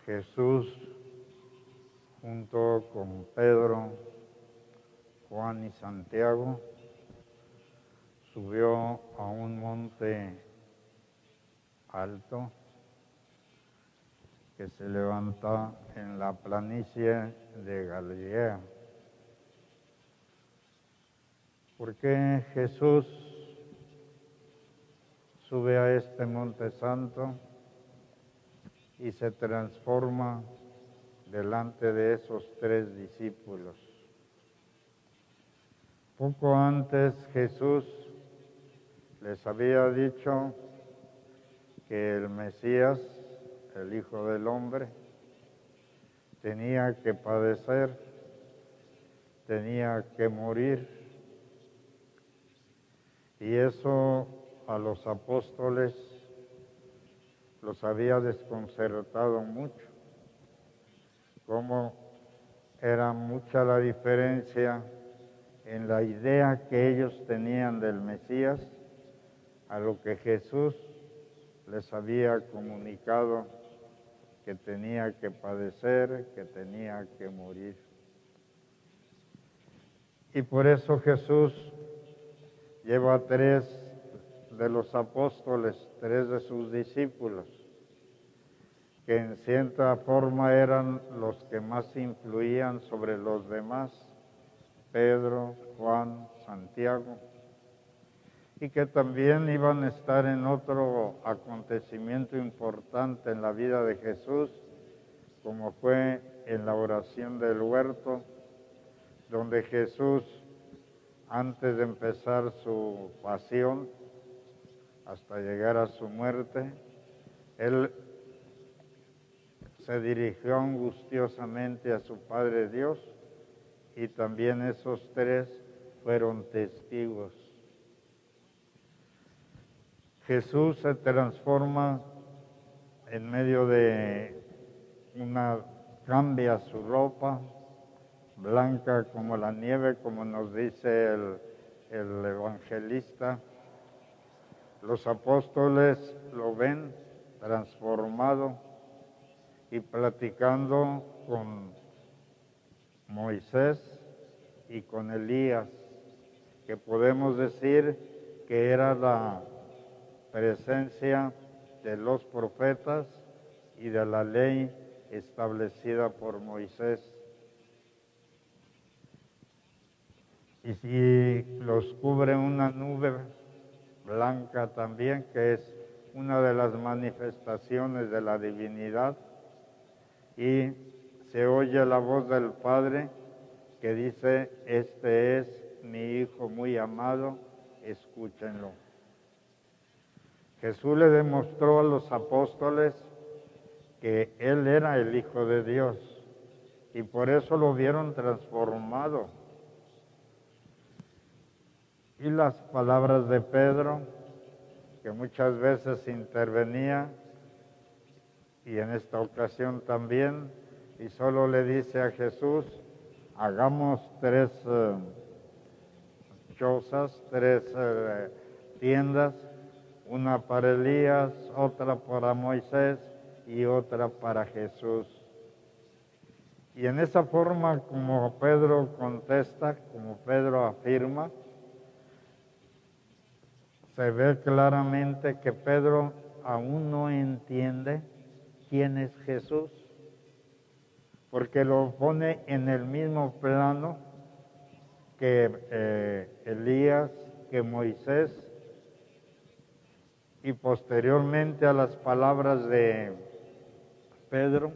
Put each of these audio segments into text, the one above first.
Jesús, junto con Pedro, Juan y Santiago, subió a un monte alto que se levanta en la planicie de Galilea. ¿Por qué Jesús sube a este monte santo y se transforma delante de esos tres discípulos? Poco antes Jesús les había dicho que el Mesías, el Hijo del Hombre, tenía que padecer, tenía que morir, y eso a los apóstoles los había desconcertado mucho. Cómo era mucha la diferencia en la idea que ellos tenían del Mesías a lo que Jesús les había comunicado, que tenía que padecer, que tenía que morir. Y por eso Jesús lleva a tres de los apóstoles, tres de sus discípulos, que en cierta forma eran los que más influían sobre los demás, Pedro, Juan, Santiago, y que también iban a estar en otro acontecimiento importante en la vida de Jesús, como fue en la oración del huerto, donde Jesús, antes de empezar su pasión, hasta llegar a su muerte, Él se dirigió angustiosamente a su Padre Dios, y también esos tres fueron testigos. Jesús se transforma en medio de cambia su ropa, blanca como la nieve, como nos dice el evangelista. Los apóstoles lo ven transformado y platicando con Moisés y con Elías, que podemos decir que era la presencia de los profetas y de la ley establecida por Moisés. Y si los cubre una nube blanca también, que es una de las manifestaciones de la divinidad, y se oye la voz del Padre que dice: este es mi Hijo muy amado, escúchenlo. Jesús le demostró a los apóstoles que Él era el Hijo de Dios, y por eso lo vieron transformado. Y las palabras de Pedro, que muchas veces intervenía, y en esta ocasión también, y solo le dice a Jesús: hagamos tres chozas, tres tiendas, una para Elías, otra para Moisés y otra para Jesús. Y en esa forma, como Pedro contesta, como Pedro afirma, se ve claramente que Pedro aún no entiende quién es Jesús, porque lo pone en el mismo plano que Elías, que Moisés, y posteriormente a las palabras de Pedro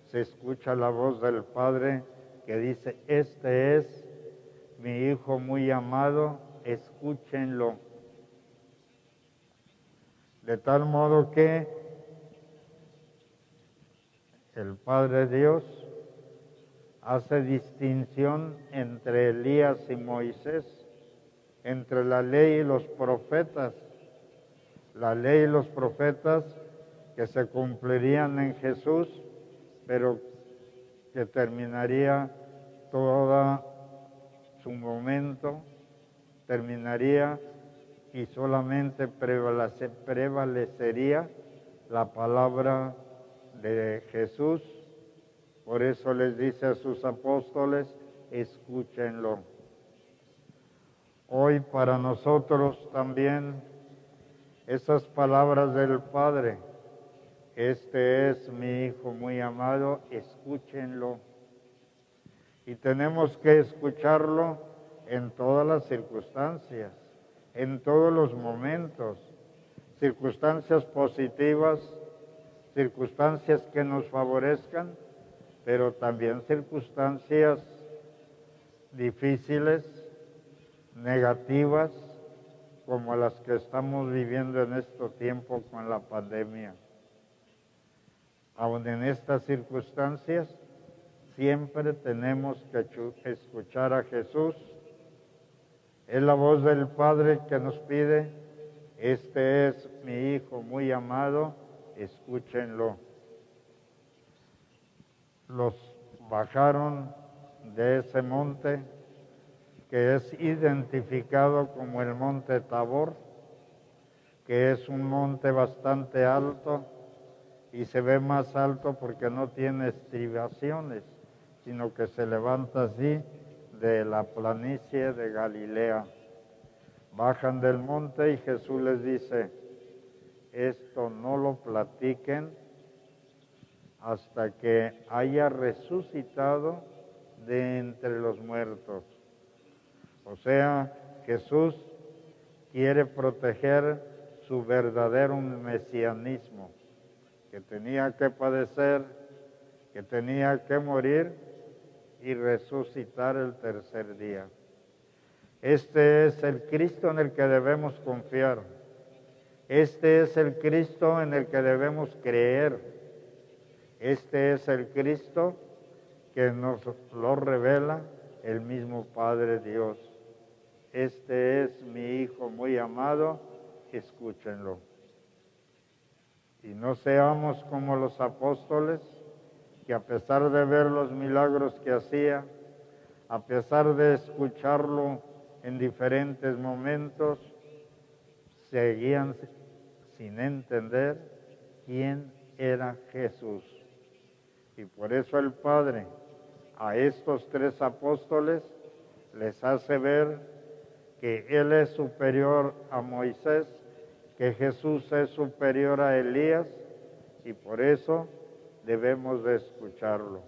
se escucha la voz del Padre que dice: este es mi Hijo muy amado, escúchenlo. De tal modo que el Padre Dios hace distinción entre Elías y Moisés, entre la ley y los profetas. La ley y los profetas que se cumplirían en Jesús, pero que terminaría todo su momento, terminaría y solamente prevalecería la palabra de Jesús. Por eso les dice a sus apóstoles, escúchenlo. Hoy para nosotros también esas palabras del Padre, este es mi Hijo muy amado, escúchenlo. Y tenemos que escucharlo en todas las circunstancias, en todos los momentos, circunstancias positivas, circunstancias que nos favorezcan, pero también circunstancias difíciles, negativas, como las que estamos viviendo en este tiempo con la pandemia. Aún en estas circunstancias, siempre tenemos que escuchar a Jesús. Es la voz del Padre que nos pide, este es mi Hijo muy amado, escúchenlo. Los bajaron de ese monte, que es identificado como el monte Tabor, que es un monte bastante alto, y se ve más alto porque no tiene estribaciones, sino que se levanta así de la planicie de Galilea. Bajan del monte y Jesús les dice, esto no lo platiquen hasta que haya resucitado de entre los muertos. O sea, Jesús quiere proteger su verdadero mesianismo, que tenía que padecer, que tenía que morir y resucitar el tercer día. Este es el Cristo en el que debemos confiar. Este es el Cristo en el que debemos creer. Este es el Cristo que nos lo revela el mismo Padre Dios. Este es mi Hijo muy amado, escúchenlo. Y no seamos como los apóstoles, que a pesar de ver los milagros que hacía, a pesar de escucharlo en diferentes momentos, seguían sin entender quién era Jesús. Y por eso el Padre a estos tres apóstoles les hace ver que Él es superior a Moisés, que Jesús es superior a Elías, y por eso debemos de escucharlo.